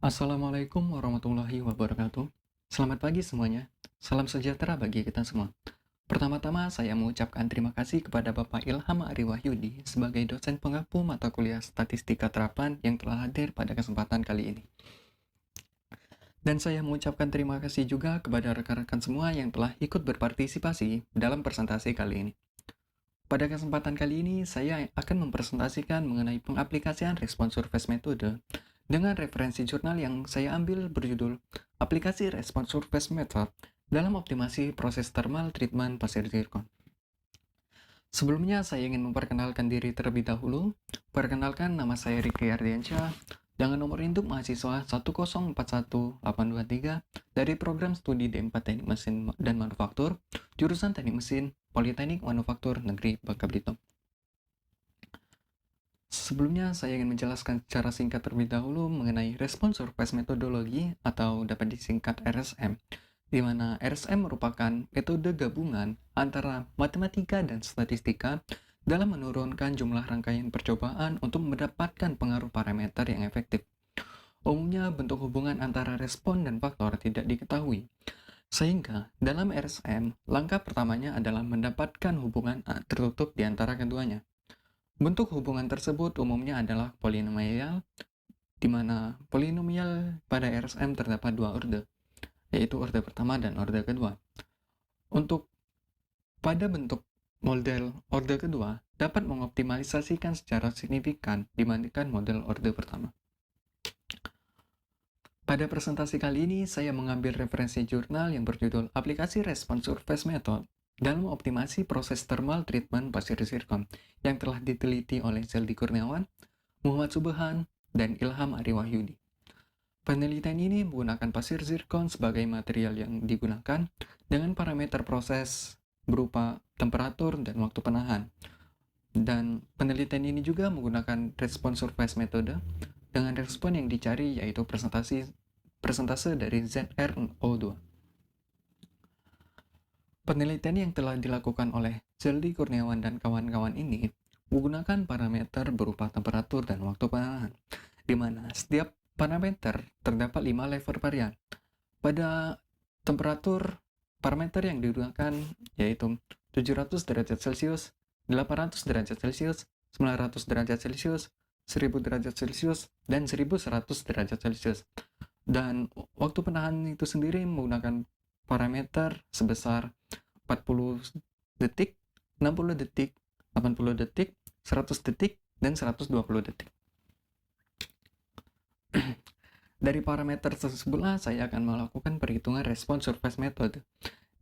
Assalamualaikum warahmatullahi wabarakatuh. Selamat pagi semuanya. Salam sejahtera bagi kita semua. Pertama-tama saya mengucapkan terima kasih kepada Bapak Ilham Ari Wahyudi sebagai dosen pengampu mata kuliah Statistika Terapan yang telah hadir pada kesempatan kali ini. Dan saya mengucapkan terima kasih juga kepada rekan-rekan semua yang telah ikut berpartisipasi dalam presentasi kali ini. Pada kesempatan kali ini, saya akan mempresentasikan mengenai pengaplikasian respon surface metode dengan referensi jurnal yang saya ambil berjudul Aplikasi Respon Surface Method dalam Optimasi Proses Thermal Treatment Pasir Zircon. Sebelumnya, saya ingin memperkenalkan diri terlebih dahulu. Perkenalkan, nama saya Riki Ardiansyah dengan nomor induk mahasiswa 1041823 dari program studi D4 Teknik Mesin dan Manufaktur, jurusan Teknik Mesin, Politeknik Manufaktur Negeri Bangka Belitung. Sebelumnya, saya ingin menjelaskan secara singkat terlebih dahulu mengenai respon surface metodologi atau dapat disingkat RSM, di mana RSM merupakan metode gabungan antara matematika dan statistika dalam menurunkan jumlah rangkaian percobaan untuk mendapatkan pengaruh parameter yang efektif. Umumnya, bentuk hubungan antara respon dan faktor tidak diketahui, sehingga dalam RSM, langkah pertamanya adalah mendapatkan hubungan tertutup di antara keduanya. Bentuk hubungan tersebut umumnya adalah polinomial, di mana polinomial pada RSM terdapat dua orde, yaitu orde pertama dan orde kedua. Untuk pada bentuk model orde kedua, dapat mengoptimalisasikan secara signifikan dibandingkan model orde pertama. Pada presentasi kali ini, saya mengambil referensi jurnal yang berjudul Aplikasi Respon Surface Method dalam optimasi proses thermal treatment pasir zircon yang telah diteliti oleh Zeldi Kurniawan, Muhammad Subhan, dan Ilham Ari Wahyudi. Penelitian ini menggunakan pasir zircon sebagai material yang digunakan dengan parameter proses berupa temperatur dan waktu penahan. Dan penelitian ini juga menggunakan respon surface metode dengan respon yang dicari yaitu persentase dari ZrO2. Penelitian yang telah dilakukan oleh Zeldi Kurniawan dan kawan-kawan ini menggunakan parameter berupa temperatur dan waktu penahan, di mana setiap parameter terdapat 5 level varian. Pada temperatur, parameter yang digunakan yaitu 700 derajat Celcius, 800 derajat Celcius, 900 derajat Celcius, 1000 derajat Celcius, dan 1100 derajat Celcius. Dan waktu penahan itu sendiri menggunakan parameter sebesar 40 detik, 60 detik, 80 detik, 100 detik, dan 120 detik. Dari parameter tersebutlah saya akan melakukan perhitungan respon surface method,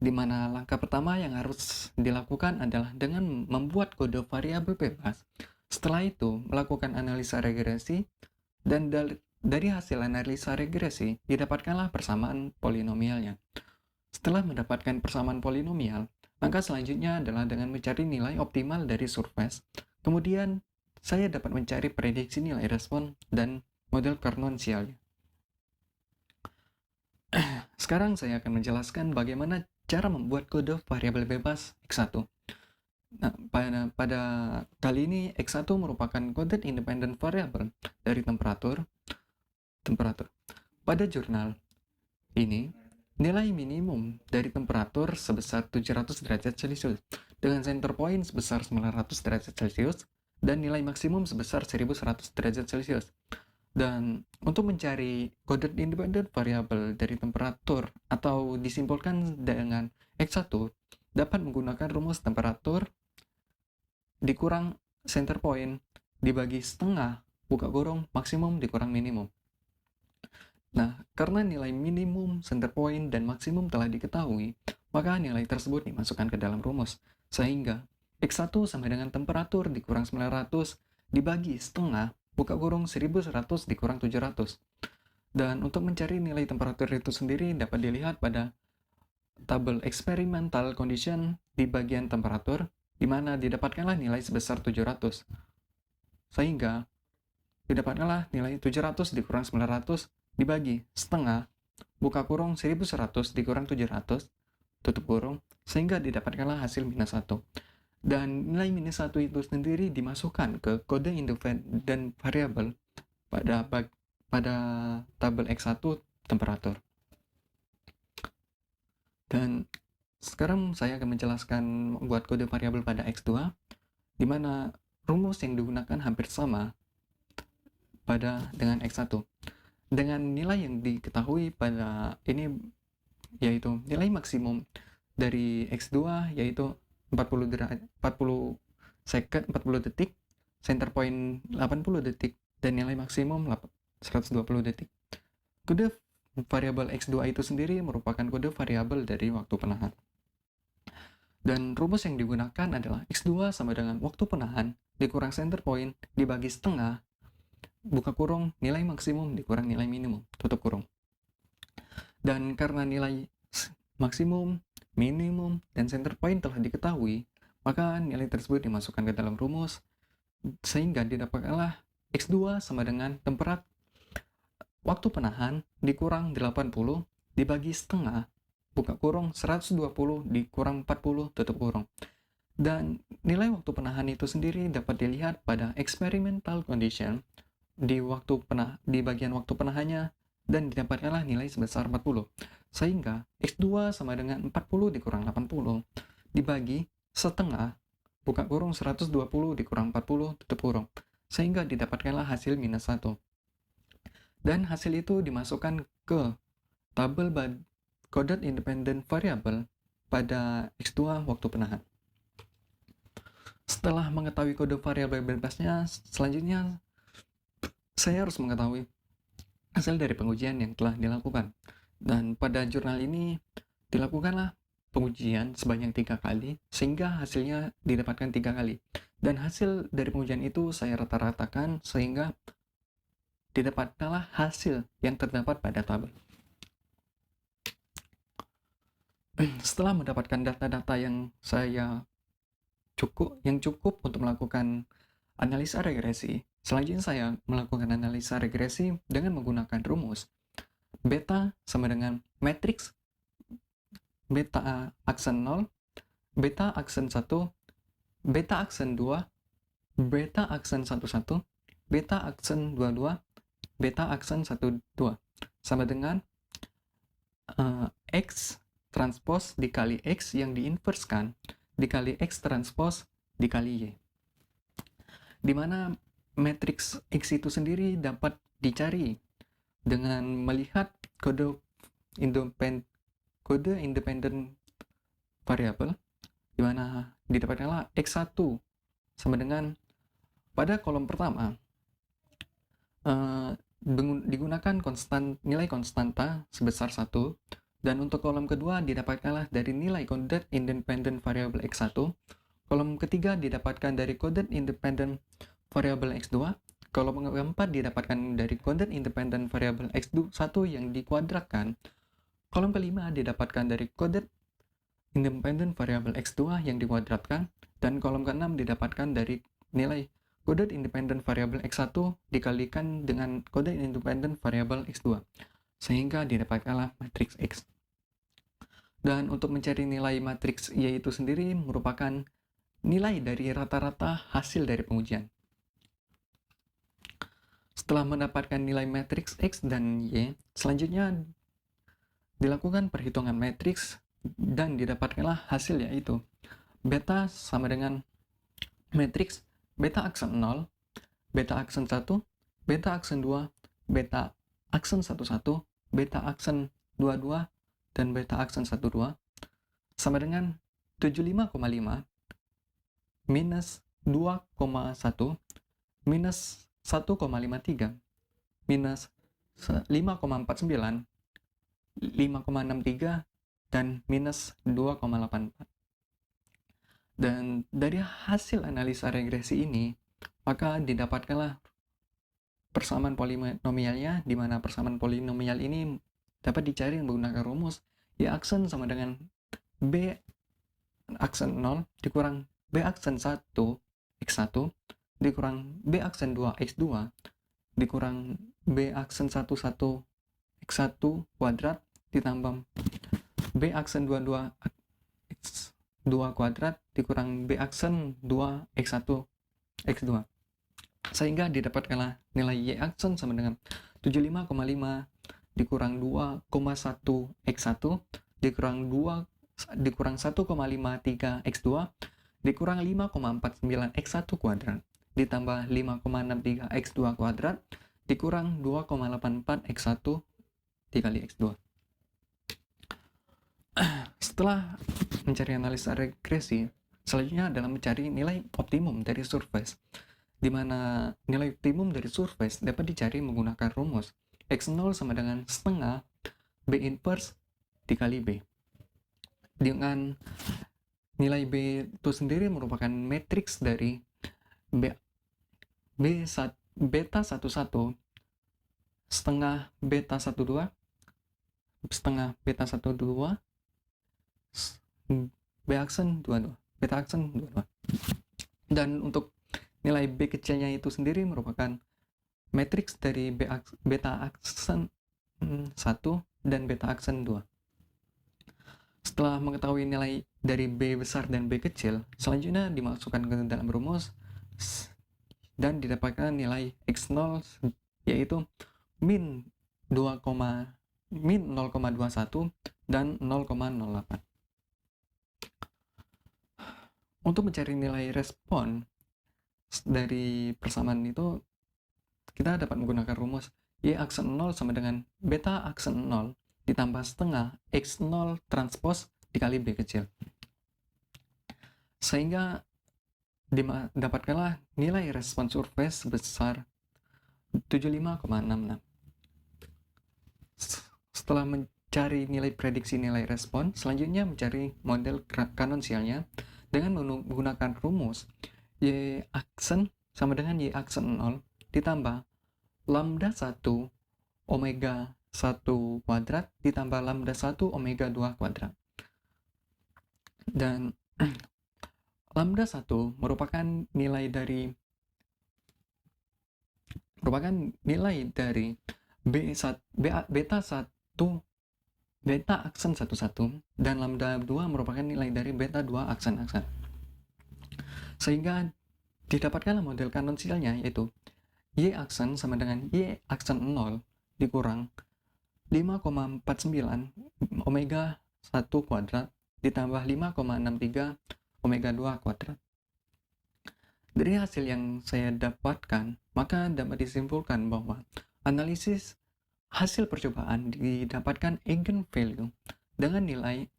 di mana langkah pertama yang harus dilakukan adalah dengan membuat kode variabel bebas. Setelah itu, melakukan analisa regresi, dan dari hasil analisa regresi, didapatkanlah persamaan polinomialnya. Setelah mendapatkan persamaan polinomial, langkah selanjutnya adalah dengan mencari nilai optimal dari surface. Kemudian, saya dapat mencari prediksi nilai respon dan model kernonsialnya. Sekarang saya akan menjelaskan bagaimana cara membuat kode variabel bebas X1. Nah, pada kali ini X1 merupakan kode independent variable dari temperatur. Pada jurnal ini, nilai minimum dari temperatur sebesar 700 derajat Celcius dengan center point sebesar 900 derajat Celcius dan nilai maksimum sebesar 1100 derajat Celcius. Dan untuk mencari kode independent variable dari temperatur atau disimpulkan dengan X1 dapat menggunakan rumus temperatur dikurang center point dibagi setengah buka kurung maksimum dikurang minimum. Nah, karena nilai minimum, center point, dan maksimum telah diketahui, maka nilai tersebut dimasukkan ke dalam rumus, sehingga X1 sama dengan temperatur dikurang 900 dibagi setengah, buka kurung 1100 dikurang 700. Dan untuk mencari nilai temperatur itu sendiri dapat dilihat pada tabel experimental condition di bagian temperatur, di mana didapatkanlah nilai sebesar 700. Sehingga didapatkanlah nilai 700 dikurang 900 dibagi setengah, buka kurung 1100 dikurang 700, tutup kurung, sehingga didapatkanlah hasil minus 1. Dan nilai minus 1 itu sendiri dimasukkan ke kode independent variable pada tabel X1 temperatur. Dan sekarang saya akan menjelaskan membuat kode variabel pada X2, di mana rumus yang digunakan hampir sama dengan X1. Dengan nilai yang diketahui pada ini yaitu nilai maksimum dari X2 yaitu 40 second 40 detik, center point 80 detik, dan nilai maksimum 120 detik. Kode variabel X2 itu sendiri merupakan kode variabel dari waktu penahan. Dan rumus yang digunakan adalah X2 sama dengan waktu penahan dikurang center point dibagi setengah, buka kurung, nilai maksimum dikurang nilai minimum, tutup kurung. Dan karena nilai maksimum, minimum, dan center point telah diketahui, maka nilai tersebut dimasukkan ke dalam rumus, sehingga didapatkanlah X2 sama dengan temperatur waktu penahan dikurang 80 dibagi setengah, buka kurung, 120 dikurang 40, tutup kurung. Dan nilai waktu penahan itu sendiri dapat dilihat pada experimental condition di bagian waktu penahannya, dan didapatkanlah nilai sebesar 40. Sehingga X2 sama dengan 40 dikurang 80 dibagi setengah, buka kurung, 120 dikurang 40, tutup kurung. Sehingga didapatkanlah hasil minus 1. Dan hasil itu dimasukkan ke tabel coded independent variable pada X2 waktu penahan. Setelah mengetahui kode variabel bebasnya, selanjutnya saya harus mengetahui hasil dari pengujian yang telah dilakukan. Dan pada jurnal ini dilakukanlah pengujian sebanyak 3 kali, sehingga hasilnya didapatkan 3 kali. Dan hasil dari pengujian itu saya rata-ratakan sehingga didapatkanlah hasil yang terdapat pada tabel. Setelah mendapatkan data-data yang cukup untuk melakukan analisa regresi, selanjutnya saya melakukan analisa regresi dengan menggunakan rumus beta sama dengan matriks beta aksen 0, beta aksen 1, beta aksen 2, beta aksen 11, beta aksen 22, beta aksen 12 sama dengan X transpose dikali X yang diinverskan dikali X transpose dikali Y, di mana matriks X itu sendiri dapat dicari dengan melihat kode independent variable, di mana didapatkanlah X1 sama dengan pada kolom pertama digunakan nilai konstanta sebesar 1, dan untuk kolom kedua didapatkanlah dari nilai coded independent variable X1, kolom ketiga didapatkan dari coded independent variable X2, kolom keempat didapatkan dari coded independent variable X1 yang dikuadratkan, kolom kelima didapatkan dari coded independent variable X2 yang dikuadratkan, dan kolom keenam didapatkan dari nilai coded independent variable X1 dikalikan dengan coded independent variable X2, sehingga didapatkanlah matriks X. Dan untuk mencari nilai matriks Y itu sendiri merupakan nilai dari rata-rata hasil dari pengujian. Setelah mendapatkan nilai matriks X dan Y, selanjutnya dilakukan perhitungan matriks dan didapatkanlah hasil, yaitu beta sama dengan matriks beta aksen 0, beta aksen 1, beta aksen 2, beta aksen 11, beta aksen 22, dan beta aksen 12 sama dengan 75,5 minus 2,1 minus 1,53 minus 5,49 5,63 dan minus 2,84. Dan dari hasil analisa regresi ini, maka didapatkanlah persamaan polinomialnya, di mana persamaan polinomial ini dapat dicari menggunakan rumus Y aksen sama dengan B aksen 0 dikurang B aksen 1 X1 dikurang B aksen 2 X2 dikurang B aksen 11 X1 kuadrat ditambah B aksen 22 X2 kuadrat dikurang B aksen 2 X1 X2, sehingga didapatkanlah nilai Y aksen sama dengan 75,5 dikurang 2,1 X1 dikurang 1,53 X2 dikurang 5,49 X1 kuadrat ditambah 5,63 X2 kuadrat dikurang 2,84 X1 dikali X2. Setelah mencari analisa regresi, selanjutnya adalah mencari nilai optimum dari surface, di mana nilai optimum dari surface dapat dicari menggunakan rumus X0 sama dengan setengah B inverse dikali B. Dengan nilai B itu sendiri merupakan matriks dari beta 11 setengah beta 12 setengah beta 12 B aksen 22 beta aksen 22. Dan untuk nilai B kecilnya itu sendiri merupakan matriks dari beta aksen 1 dan beta aksen 2. Setelah mengetahui nilai dari B besar dan B kecil, selanjutnya dimasukkan ke dalam rumus dan didapatkan nilai X0 yaitu min 0,21 dan 0,08. Untuk mencari nilai respon dari persamaan itu, kita dapat menggunakan rumus Y aksen 0 sama dengan beta aksen 0 ditambah setengah X0 transpose dikali B kecil. Sehingga dapatkanlah nilai respon surface sebesar 75,66. Setelah mencari nilai prediksi nilai respon, selanjutnya mencari model kanonsialnya dengan menggunakan rumus Y aksen sama dengan Y aksen 0 ditambah lambda 1 omega 1 kuadrat ditambah lambda 1 omega 2 kuadrat. Dan lambda 1 merupakan nilai dari beta 1 beta aksen 11 dan lambda 2 merupakan nilai dari beta 2 aksen-aksen. Sehingga didapatkanlah model kanonsialnya yaitu Y aksen sama dengan Y aksen 0 dikurang 5,49 omega 1 kuadrat ditambah 5,63 omega 2 kuadrat. Dari hasil yang saya dapatkan, maka dapat disimpulkan bahwa analisis hasil percobaan didapatkan eigenvalue dengan nilai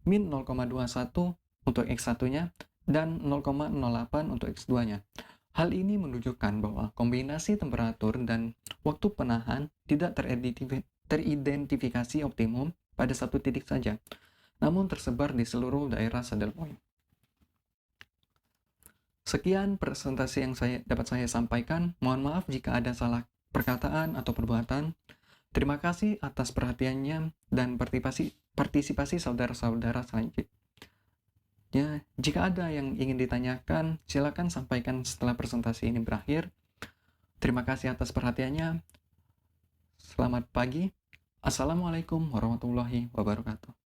min 0,21 untuk X1-nya dan 0,08 untuk X2-nya. Hal ini menunjukkan bahwa kombinasi temperatur dan waktu penahan tidak teridentifikasi optimum pada satu titik saja, namun tersebar di seluruh daerah saddle point. Sekian presentasi yang dapat saya sampaikan. Mohon maaf jika ada salah perkataan atau perbuatan. Terima kasih atas perhatiannya dan partisipasi saudara-saudara selanjutnya. Jika ada yang ingin ditanyakan, silakan sampaikan setelah presentasi ini berakhir. Terima kasih atas perhatiannya. Selamat pagi. Assalamualaikum warahmatullahi wabarakatuh.